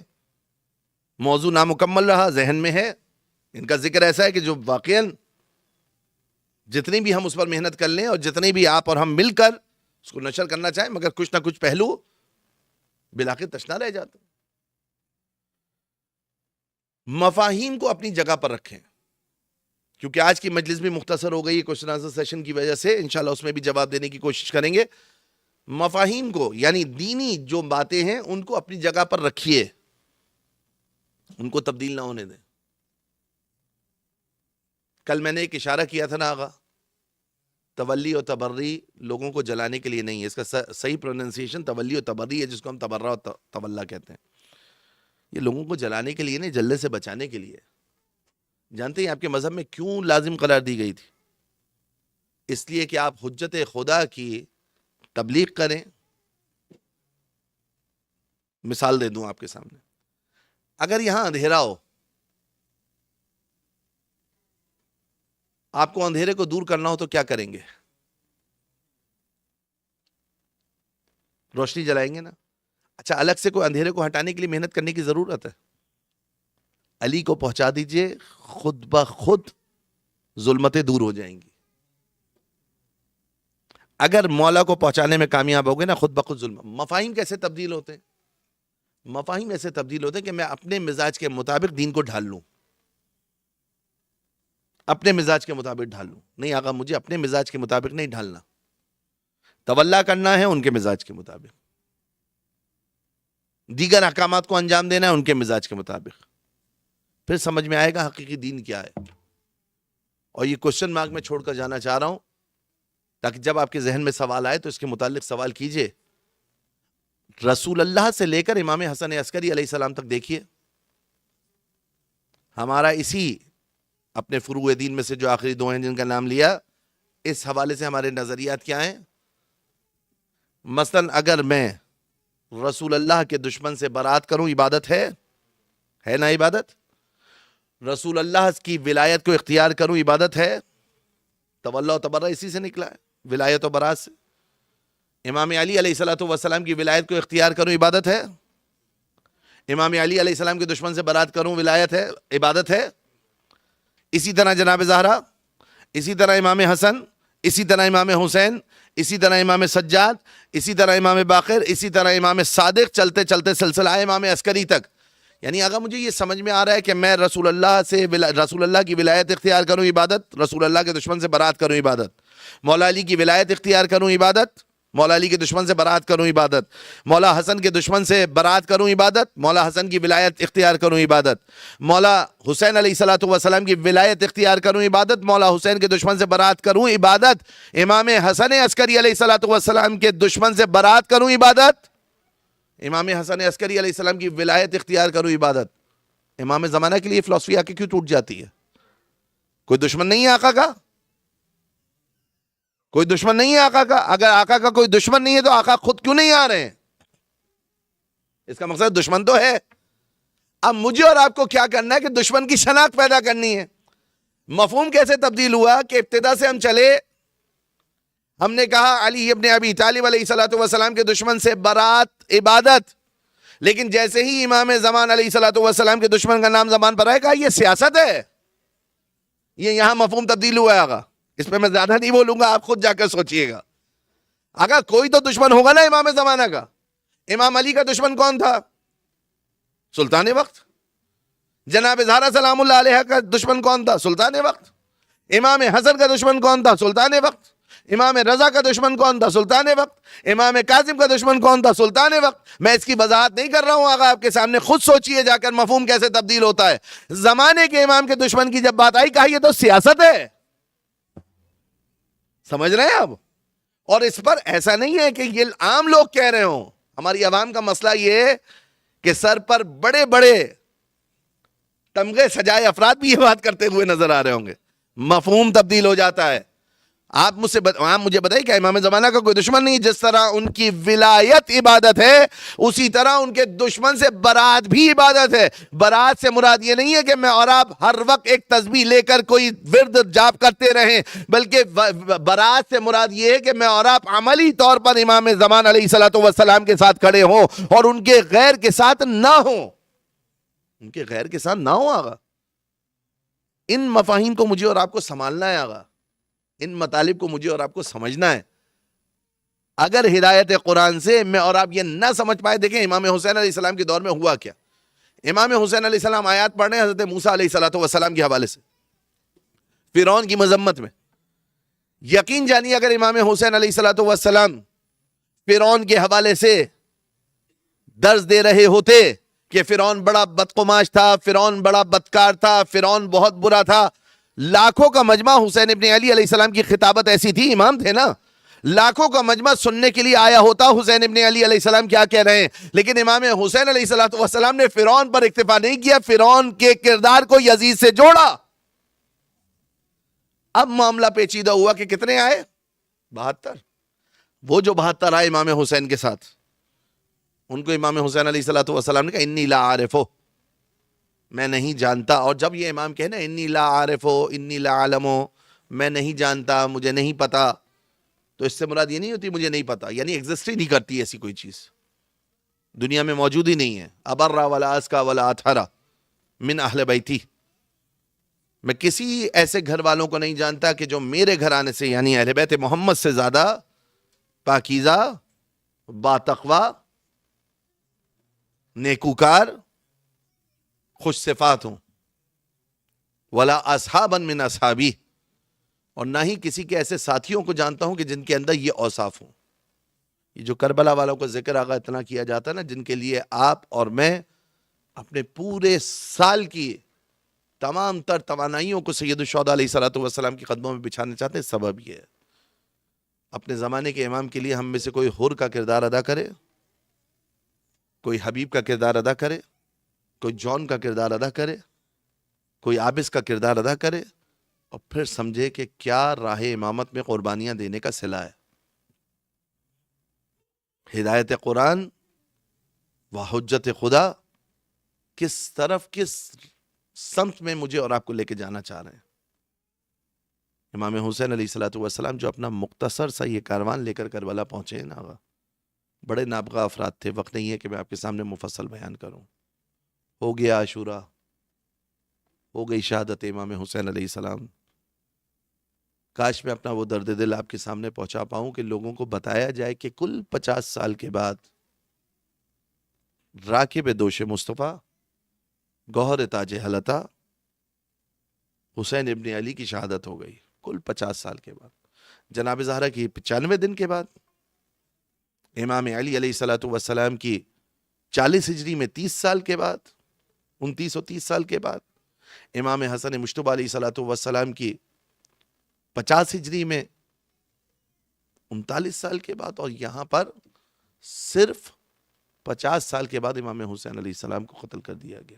موضوع نامکمل رہا، ذہن میں ہے. ان کا ذکر ایسا ہے کہ جو واقعاً جتنی بھی ہم اس پر محنت کر لیں اور جتنے بھی آپ اور ہم مل کر اس کو نشر کرنا چاہیں، مگر کچھ نہ کچھ پہلو بلاخر تشنا رہ جاتے. مفاہیم کو اپنی جگہ پر رکھیں. کیونکہ آج کی مجلس بھی مختصر ہو گئی ہے کوشچن آنسر سیشن کی وجہ سے، انشاءاللہ اس میں بھی جواب دینے کی کوشش کریں گے. مفاہیم کو، یعنی دینی جو باتیں ہیں ان کو اپنی جگہ پر رکھیے، ان کو تبدیل نہ ہونے دیں. کل میں نے ایک اشارہ کیا تھا نا آقا، تولی اور تبری لوگوں کو جلانے کے لیے نہیں ہے. اس کا صحیح پروننسیشن تولی اور تبری ہے، جس کو ہم تبرہ اور تولا کہتے ہیں. یہ لوگوں کو جلانے کے لیے نہیں، جلنے سے بچانے کے لیے. جانتے ہیں آپ کے مذہب میں کیوں لازم قرار دی گئی تھی؟ اس لیے کہ آپ حجت خدا کی تبلیغ کریں. مثال دے دوں آپ کے سامنے. اگر یہاں اندھیرا ہو، آپ کو اندھیرے کو دور کرنا ہو تو کیا کریں گے؟ روشنی جلائیں گے نا. اچھا الگ سے کوئی اندھیرے کو ہٹانے کے لیے محنت کرنے کی ضرورت ہے؟ علی کو پہنچا دیجئے، خود بخود ظلمتیں دور ہو جائیں گی. اگر مولا کو پہنچانے میں کامیاب ہوگے نا، خود بخود ظلم. مفاہیم کیسے تبدیل ہوتے ہیں؟ مفاہیم ایسے تبدیل ہوتے ہیں کہ میں اپنے مزاج کے مطابق دین کو ڈھال لوں. اپنے مزاج کے مطابق ڈھال لوں. نہیں آقا مجھے اپنے مزاج کے مطابق نہیں ڈھالنا، تولا کرنا ہے ان کے مزاج کے مطابق، دیگر احکامات کو انجام دینا ہے ان کے مزاج کے مطابق. پھر سمجھ میں آئے گا حقیقی دین کیا ہے. اور یہ کوشچن مارک میں چھوڑ کر جانا چاہ رہا ہوں تاکہ جب آپ کے ذہن میں سوال آئے تو اس کے متعلق سوال کیجئے. رسول اللہ سے لے کر امام حسن عسکری علیہ السلام تک دیکھیے. ہمارا اسی اپنے فروع دین میں سے جو آخری 2 ہیں جن کا نام لیا، اس حوالے سے ہمارے نظریات کیا ہیں؟ مثلاً اگر میں رسول اللہ کے دشمن سے برات کروں عبادت ہے نا عبادت؟ رسول اللہ کی ولایت کو اختیار کروں عبادت ہے؟ تولا و تبرہ اسی سے نکلا ہے، ولایت و برات سے۔ امام علی علیہ السلام کی ولایت کو اختیار کروں عبادت ہے؟ امام علی علیہ السلام کے دشمن سے برات کروں ولایت ہے، عبادت ہے؟ اسی طرح جناب زہرا، اسی طرح امام حسن، اسی طرح امام حسین، اسی طرح امام سجاد، اسی طرح امام باقر، اسی طرح امام صادق، چلتے چلتے سلسلہ امام عسکری تک۔ یعنی اگر مجھے یہ سمجھ میں آ رہا ہے کہ میں رسول اللہ کی ولایت اختیار کروں عبادت، رسول اللہ کے دشمن سے برات کروں عبادت، مولا علی کی ولایت اختیار کروں عبادت، مولا علی کے دشمن سے برات کروں عبادت، مولا حسن کے دشمن سے برات کروں عبادت، مولا حسن کی ولایت اختیار کروں عبادت، مولا حسین علیہ السلام کی ولایت اختیار کروں عبادت، مولا حسین کے دشمن سے برات کروں عبادت، امام حسن عسکری علیہ السلام کے دشمن سے برات کروں عبادت، امام حسن عسکری علیہ السلام کی ولایت اختیار کروں عبادت۔ امام زمانہ کے لیے فلسفی آ کے کیوں ٹوٹ جاتی ہے؟ کوئی دشمن نہیں ہے آقا کا؟ کوئی دشمن نہیں ہے آقا کا؟ اگر آقا کا کوئی دشمن نہیں ہے تو آقا خود کیوں نہیں آ رہے ہیں؟ اس کا مقصد دشمن تو ہے۔ اب مجھے اور آپ کو کیا کرنا ہے کہ دشمن کی شناخت پیدا کرنی ہے۔ مفہوم کیسے تبدیل ہوا کہ ابتدا سے ہم چلے، ہم نے کہا علی ابن ابی طالب علیہ السلام کے دشمن سے برات عبادت، لیکن جیسے ہی امام زمان علیہ السلام کے دشمن کا نام زبان پر آئے، کہا یہ سیاست ہے، یہ یہاں مفہوم تبدیل ہوا ہے آقا۔ اس پہ میں زیادہ نہیں بولوں گا، آپ خود جا کر سوچئے گا۔ اگر کوئی تو دشمن ہوگا نا امام زمانہ کا۔ امام علی کا دشمن کون تھا؟ سلطان وقت۔ جناب زہرا سلام اللہ علیہ کا دشمن کون تھا؟ سلطان وقت۔ امام حسن کا دشمن کون تھا؟ سلطان وقت۔ امام رضا کا دشمن کون تھا؟ سلطان وقت۔ امام کاظم کا دشمن کون تھا؟ سلطان وقت۔ میں اس کی وضاحت نہیں کر رہا ہوں آقا، آپ کے سامنے خود سوچئے جا کر مفہوم کیسے تبدیل ہوتا ہے۔ زمانے کے امام کے دشمن کی جب بات آئی، کہا یہ تو سیاست ہے۔ سمجھ رہے ہیں آپ؟ اور اس پر ایسا نہیں ہے کہ یہ عام لوگ کہہ رہے ہوں، ہماری عوام کا مسئلہ یہ ہے کہ سر پر بڑے بڑے تمغے سجائے افراد بھی یہ بات کرتے ہوئے نظر آ رہے ہوں گے۔ مفہوم تبدیل ہو جاتا ہے۔ آپ مجھے بتائیے کہ امام زمانہ کا کوئی دشمن نہیں؟ جس طرح ان کی ولایت عبادت ہے، اسی طرح ان کے دشمن سے برات بھی عبادت ہے۔ برات سے مراد یہ نہیں ہے کہ میں اور آپ ہر وقت ایک تسبیح لے کر کوئی ورد جاپ کرتے رہیں، بلکہ برات سے مراد یہ ہے کہ میں اور آپ عملی طور پر امام زمان علیہ السلام کے ساتھ کھڑے ہوں اور ان کے غیر کے ساتھ نہ ہوں، ان کے غیر کے ساتھ نہ ہوں آقا۔ ان مفاہیم کو مجھے اور آپ کو سنبھالنا ہے آقا، ان مطالب کو مجھے اور آپ کو سمجھنا ہے۔ اگر ہدایت قرآن سے میں اور آپ یہ نہ سمجھ پائے، دیکھیں امام حسین علیہ السلام کے دور میں ہوا کیا۔ امام حسین علیہ السلام آیات پڑھ رہے ہیں حضرت موسیٰ علیہ السلام کے حوالے سے، فرعون کی مذمت میں۔ یقین جانیے اگر امام حسین علیہ السلام فرعون کے حوالے سے درس دے رہے ہوتے کہ فرعون بڑا بدقماش تھا، فرعون بڑا بدکار تھا، فرعون بہت برا تھا، لاکھوں کا مجمع، حسین ابن علی علیہ السلام کی خطابت ایسی تھی، امام تھے نا، لاکھوں کا مجمع سننے کے لیے آیا ہوتا حسین ابن علی علیہ السلام کیا کہہ رہے ہیں، لیکن امام حسین علیہ السلام نے فرعون پر اکتفا نہیں کیا، فرعون کے کردار کو یزید سے جوڑا۔ اب معاملہ پیچیدہ ہوا کہ کتنے آئے؟ 72۔ وہ جو 72 آئے امام حسین کے ساتھ، ان کو امام حسین علیہ السلام نے کہا انی لا عارفو، میں نہیں جانتا۔ اور جب یہ امام کہے نا انی لا عارفو انی لا علمو، میں نہیں جانتا، مجھے نہیں پتا، تو اس سے مراد یہ نہیں ہوتی مجھے نہیں پتا، یعنی ایگزسٹ ہی نہیں کرتی ایسی کوئی چیز، دنیا میں موجود ہی نہیں ہے۔ ابرا ولا اسکا ولا اطہرا من اہل بیتی، میں کسی ایسے گھر والوں کو نہیں جانتا کہ جو میرے گھر آنے سے یعنی اہل بیت محمد سے زیادہ پاکیزہ، باتقوی، نیکوکار، خوش صفات ہوں، ولا اصحابا من اصحابی، اور نہ ہی کسی کے ایسے ساتھیوں کو جانتا ہوں کہ جن کے اندر یہ اوصاف ہوں۔ یہ جو کربلا والوں کا ذکر آگا اتنا کیا جاتا ہے نا، جن کے لیے آپ اور میں اپنے پورے سال کی تمام تر توانائیوں کو سید الشہداء علیہ السلام کی قدموں میں بچھانا چاہتے ہیں، سبب یہ ہے۔ اپنے زمانے کے امام کے لیے ہم میں سے کوئی حر کا کردار ادا کرے، کوئی حبیب کا کردار ادا کرے، کوئی جون کا کردار ادا کرے، کوئی عابس کا کردار ادا کرے، اور پھر سمجھے کہ کیا راہ امامت میں قربانیاں دینے کا صلہ ہے۔ ہدایت قرآن و حجت خدا کس طرف، کس سمت میں مجھے اور آپ کو لے کے جانا چاہ رہے ہیں۔ امام حسین علیہ الصلوۃ والسلام جو اپنا مختصر سا یہ کاروان لے کر کربلا پہنچے ہیں نا، بڑے نابغہ افراد تھے، وقت نہیں ہے کہ میں آپ کے سامنے مفصل بیان کروں۔ ہو گیا عاشورہ، ہو گئی شہادت امام حسین علیہ السلام۔ کاش میں اپنا وہ درد دل آپ کے سامنے پہنچا پاؤں کہ لوگوں کو بتایا جائے کہ کل 50 سال کے بعد راکب دوش مصطفیٰ، گوہر تاج حلتا، حسین ابن علی کی شہادت ہو گئی کل 50 سال کے بعد، جناب زہرا کی 95 دن کے بعد، امام علی علیہ الصلوۃ والسلام کی 40 ہجری میں 30 سال کے بعد، 2930 سال کے بعد، امام حسن مجتبی علیہ الصلوۃ والسلام کی 50 ہجری میں 39 سال کے بعد، اور یہاں پر صرف 50 سال کے بعد امام حسین علیہ السلام کو قتل کر دیا گیا،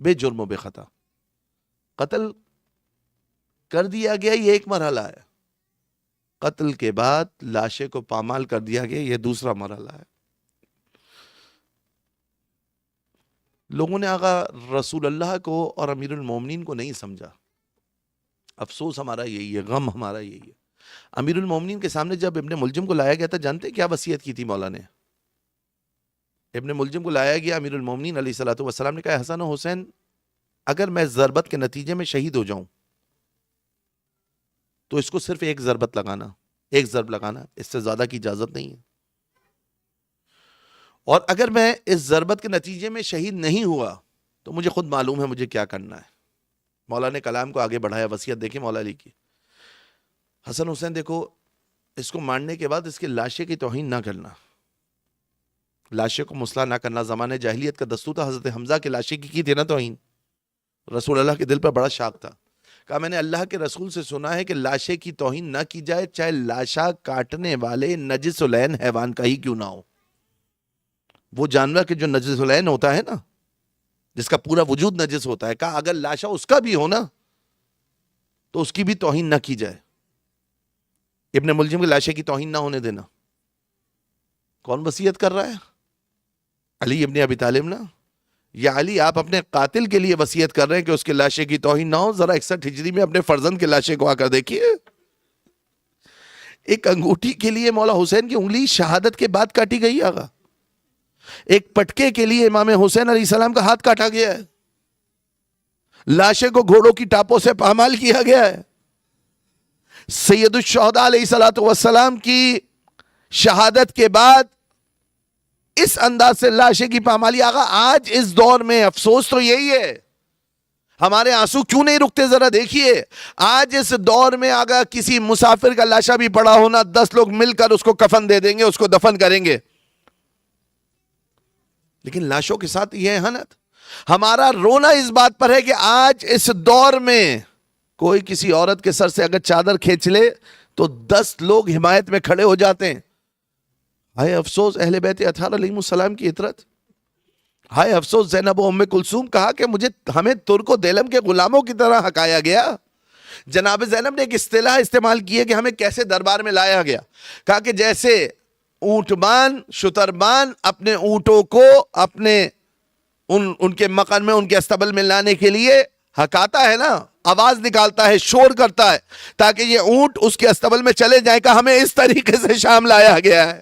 بے جرم و بے خطا قتل کر دیا گیا۔ یہ ایک مرحلہ ہے، قتل کے بعد لاشے کو پامال کر دیا گیا، یہ دوسرا مرحلہ ہے۔ لوگوں نے آقا رسول اللہ کو اور امیر المومنین کو نہیں سمجھا۔ افسوس ہمارا یہی ہے، غم ہمارا یہی ہے۔ امیر المومنین کے سامنے جب ابن ملجم کو لایا گیا تھا، جانتے کیا وصیت کی تھی مولا نے؟ ابن ملجم کو لایا گیا، امیر المومنین علیہ الصلوۃ والسلام نے کہا حسن و حسین اگر میں ضربت کے نتیجے میں شہید ہو جاؤں تو اس کو صرف ایک ضربت لگانا، ایک ضرب لگانا، اس سے زیادہ کی اجازت نہیں ہے، اور اگر میں اس ضربت کے نتیجے میں شہید نہیں ہوا تو مجھے خود معلوم ہے مجھے کیا کرنا ہے۔ مولا نے کلام کو آگے بڑھایا، وصیت دیکھیں مولا علی کی، حسن حسین دیکھو اس کو مارنے کے بعد اس کے لاشے کی توہین نہ کرنا، لاشے کو مسلح نہ کرنا۔ زمانے جاہلیت کا دستور تھا، حضرت حمزہ کے لاشے کی تھی نا توہین، رسول اللہ کے دل پر بڑا شاق تھا۔ کہا میں نے اللہ کے رسول سے سنا ہے کہ لاشے کی توہین نہ کی جائے، چاہے لاشا کاٹنے والے نجس العین حیوان کا ہی کیوں نہ ہو۔ وہ جانور کے جو نجس العین ہوتا ہے نا، جس کا پورا وجود نجس ہوتا ہے، کہا اگر لاشا اس کا بھی ہو نا تو اس کی بھی توہین نہ کی جائے۔ ابن ملجم کے لاشے کی توہین نہ ہونے دینا۔ کون وصیت کر رہا ہے؟ علی ابن ابی طالب نا۔ یا علی آپ اپنے قاتل کے لیے وصیت کر رہے ہیں کہ اس کے لاشے کی توہین نہ ہو؟ ذرا 61 ہجری میں اپنے فرزند کے لاشے کو آ کر دیکھیے، ایک انگوٹھی کے لیے مولا حسین کی انگلی شہادت کے بعد کاٹی گئی آقا، ایک پٹکے کے لیے امام حسین علیہ السلام کا ہاتھ کاٹا گیا ہے، لاشے کو گھوڑوں کی ٹاپوں سے پامال کیا گیا ہے۔ سید الشہداء علیہ الصلوۃ والسلام کی شہادت کے بعد اس انداز سے لاشے کی پامالی۔ آقا آج اس دور میں افسوس تو یہی ہے، ہمارے آنسو کیوں نہیں رکتے؟ ذرا دیکھیے آج اس دور میں اگر کسی مسافر کا لاشا بھی پڑا ہونا، 10 لوگ مل کر اس کو کفن دے دیں گے، اس کو دفن کریں گے، لیکن لاشوں کے ساتھ یہ احانت۔ ہمارا رونا اس بات پر ہے کہ آج اس دور میں کوئی کسی عورت کے سر سے اگر چادر کھینچ لے تو 10 لوگ حمایت میں کھڑے ہو جاتے ہیں۔ ہائے افسوس اہل بیت اطہار علیہ السلام کی عطرت، ہائے افسوس زینب و ام کلثوم۔ کہا کہ ہمیں ترک و دیلم کے غلاموں کی طرح ہکایا گیا۔ جناب زینب نے ایک اصطلاح استعمال کی ہے کہ ہمیں کیسے دربار میں لایا گیا۔ کہا کہ جیسے اونٹبان شتربان اپنے اونٹوں کو اپنے ان کے مکان میں، ان کے استبل میں لانے کے لیے ہکاتا ہے نا، آواز نکالتا ہے، شور کرتا ہے تاکہ یہ اونٹ اس کے استبل میں چلے جائیں، کہ ہمیں اس طریقے سے شام لایا گیا ہے۔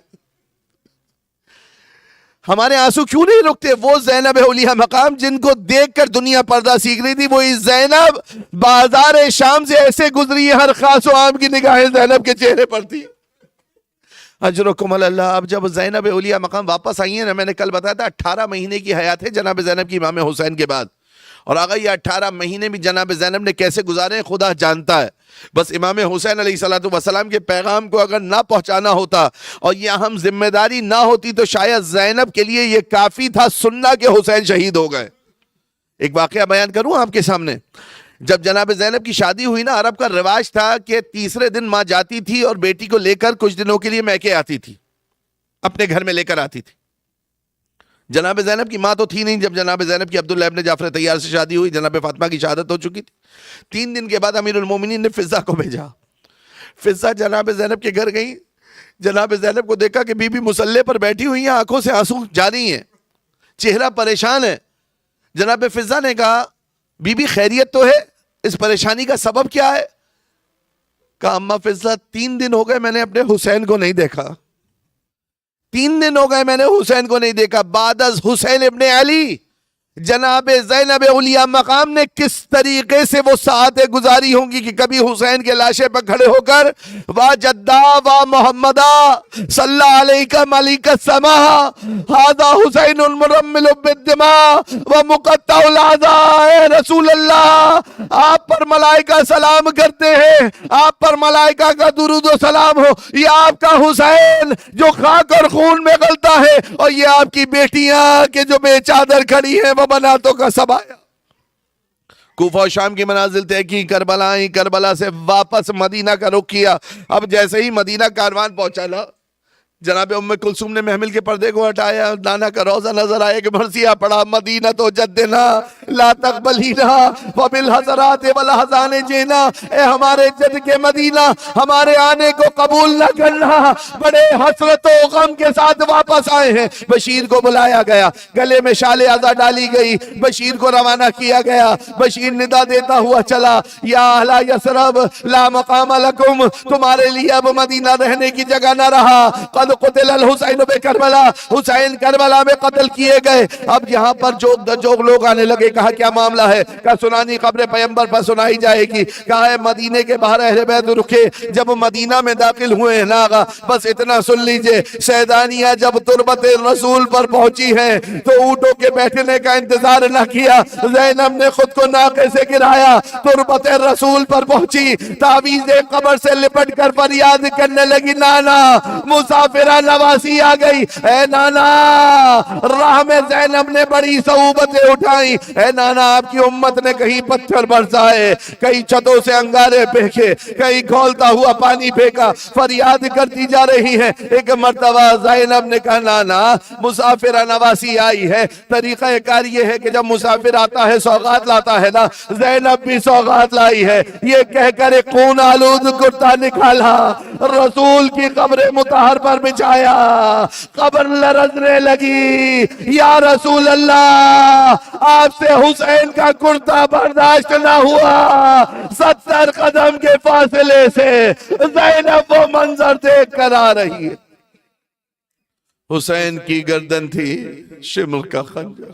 ہمارے آنسو کیوں نہیں رکتے؟ وہ زینب اولیاء مقام جن کو دیکھ کر دنیا پردہ سیکھ رہی تھی، وہی زینب بازار شام سے ایسے گزری ہے، ہر خاص و عام کی نگاہیں زینب کے چہرے پر تھی۔ اجرکم اللہ۔ اب جب زینب اولیاء مقام واپس آئی ہیں نا، میں نے کل بتایا تھا 18 مہینے کی حیات ہے جناب زینب کی امام حسین کے بعد، اور آگا یہ 18 مہینے بھی جناب زینب نے کیسے گزارے ہیں خدا جانتا ہے۔ بس امام حسین علیہ السلام کے پیغام کو اگر نہ پہنچانا ہوتا اور یہ اہم ذمہ داری نہ ہوتی تو شاید زینب کے لیے یہ کافی تھا سننا کہ حسین شہید ہو گئے۔ ایک واقعہ بیان کروں آپ کے سامنے۔ جب جناب زینب کی شادی ہوئی نا، عرب کا رواج تھا کہ تیسرے دن ماں جاتی تھی اور بیٹی کو لے کر کچھ دنوں کے لیے میکے آتی تھی، اپنے گھر میں لے کر آتی تھی۔ جناب زینب کی ماں تو تھی نہیں جب جناب زینب کی عبداللہ ابن جعفر طیار سے شادی ہوئی، جناب فاطمہ کی شہادت ہو چکی تھی۔ 3 دن کے بعد امیر المومنین نے فضہ کو بھیجا۔ فضہ جناب زینب کے گھر گئی، جناب زینب کو دیکھا کہ بی بی مصلی پر بیٹھی ہوئی ہیں، آنکھوں سے آنسو جاری ہیں، چہرہ پریشان ہے۔ جناب فضہ نے کہا بی بی خیریت تو ہے؟ اس پریشانی کا سبب کیا ہے؟ کہا اماں فضہ 3 دن ہو گئے میں نے اپنے حسین کو نہیں دیکھا، 3 دن ہو گئے میں نے حسین کو نہیں دیکھا۔ بعد از حسین ابن علی جناب زینب اولیاء مقام نے کس طریقے سے وہ ساعتیں گزاری ہوں گی کہ کبھی حسین کے لاشے پر کھڑے ہو کر وا جدہ وا محمدہ صلی اللہ علیہ ملک السماء ھذا حسین المرمل بالدماء ومقطع الاعضاء، اے رسول اللہ آپ پر ملائکہ سلام کرتے ہیں، آپ پر ملائکہ کا درود و سلام ہو، یہ آپ کا حسین جو خاک اور خون میں گلتا ہے، اور یہ آپ کی بیٹیاں کہ جو بے چادر کھڑی ہیں وہ بناتوں کا سبایا۔ کوفہ و شام کی منازل طے کی، کربلا آئیں، کربلا سے واپس مدینہ کا رخ کیا۔ اب جیسے ہی مدینہ کاروان پہنچا نا، جناب ام کلثوم نے محمل کے پردے کو ہٹایا، نانا کا روضہ نظر آیا کہ مرثیہ پڑا مدینہ تو جدنا لا تقبلینا وبالحضرات والاحزان جینا، اے ہمارے جد کے مدینہ ہمارے آنے کو قبول نہ کرنا، بڑے حسرت و غم کے ساتھ واپس آئے ہیں۔ بشیر کو بلایا گیا، گلے میں شال عزا ڈالی گئی، بشیر کو روانہ کیا گیا۔ بشیر ندا دیتا ہوا چلا، یا اہل یثرب لا مقام لکم، تمہارے لیے اب مدینہ رہنے کی جگہ نہ رہا، قد قتل الحسین بے کربلا، حسین کربلا میں قتل کیے گئے۔ اب یہاں پر جوگ لوگ آنے لگے، کہا کیا معاملہ ہے؟ کہا سنانی قبر پیغمبر پر سنائی جائے گی۔ کہا ہے مدینے کے باہر اہل بیت رکے، جب مدینہ میں داخل ہوئے ہیں ناغا بس اتنا سن لیجئے، سیدانیہ جب تربت رسول پر پہنچی ہیں تو اونٹوں کے بیٹھنے کا انتظار نہ کیا، زینب نے خود کو ناقے سے گرایا، تربت رسول پر پہنچی، تعویذ قبر سے لپٹ کر فریاد کرنے لگی، نانا مسافرہ نواسی آ گئی، اے نانا راہ میں زینب نے بڑی صعوبتیں اٹھائیں، اے نانا آپ کی امت نے کہیں پتھر برسائے، کہیں چھتوں سے انگارے پھینکے، کہیں کھولتا ہوا پانی پھینکا، فریاد کرتی جا رہی ہے۔ ایک مرتبہ زینب نے کہا نانا مسافرہ نواسی آئی ہے، طریقہ کار یہ ہے کہ جب مسافر آتا ہے سوغات لاتا ہے نا، زینب بھی سوغات لائی ہے۔ یہ کہہ کر ایک خون آلود کرتا نکالا، رسول کی قبر مطہر پر بچھایا، قبر لرزنے لگی، یا رسول اللہ آپ سے حسین کا کرتا برداشت نہ ہوا۔ 70 قدم کے فاصلے سے زینب وہ منظر دیکھ کر آ رہی ہے، حسین کی گردن تھی شمر کا خنجر۔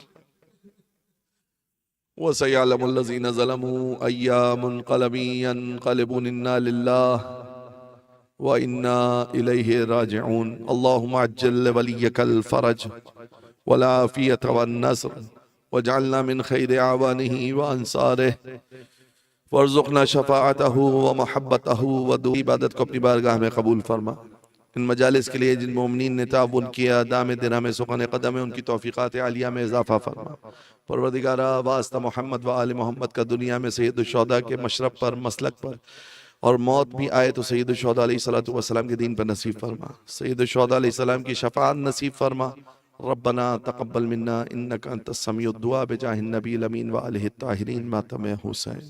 وَسَيَعْلَمُ الَّذِينَ ظَلَمُوا أَيَّ مُنْقَلَبٍ يَنْقَلِبُونَ لِلَّهِ وَإِنَّا إِلَيْهِ رَاجِعُونَ اللهم عجل وليك الفرج والعافية والنصر واجعلنا من خير أعوانه وأنصاره وارزقنا شفاعته ومحبته ودعاء عبادت کو اپنی بارگاہ میں قبول فرما۔ ان مجالس کے لیے جن مومنین نے تعاون کیا، دام درہم سخن قدم، ان کی توفیقات عالیہ میں اضافہ فرما۔ پروردگارہ واسطہ محمد و آل محمد کا دنیا میں سید الشہداء کے مشرب پر، مسلک پر، اور موت بھی آئے تو سید الشہداء علیہ السلام کے دین پر نصیب فرما، سید الشہداء علیہ السلام کی شفاعت نصیب فرما۔ ربنا تقبل منا انک انت السمیع الدعاء بجاہ النبی الامین و آلہ الطاہرین ماتم حسین۔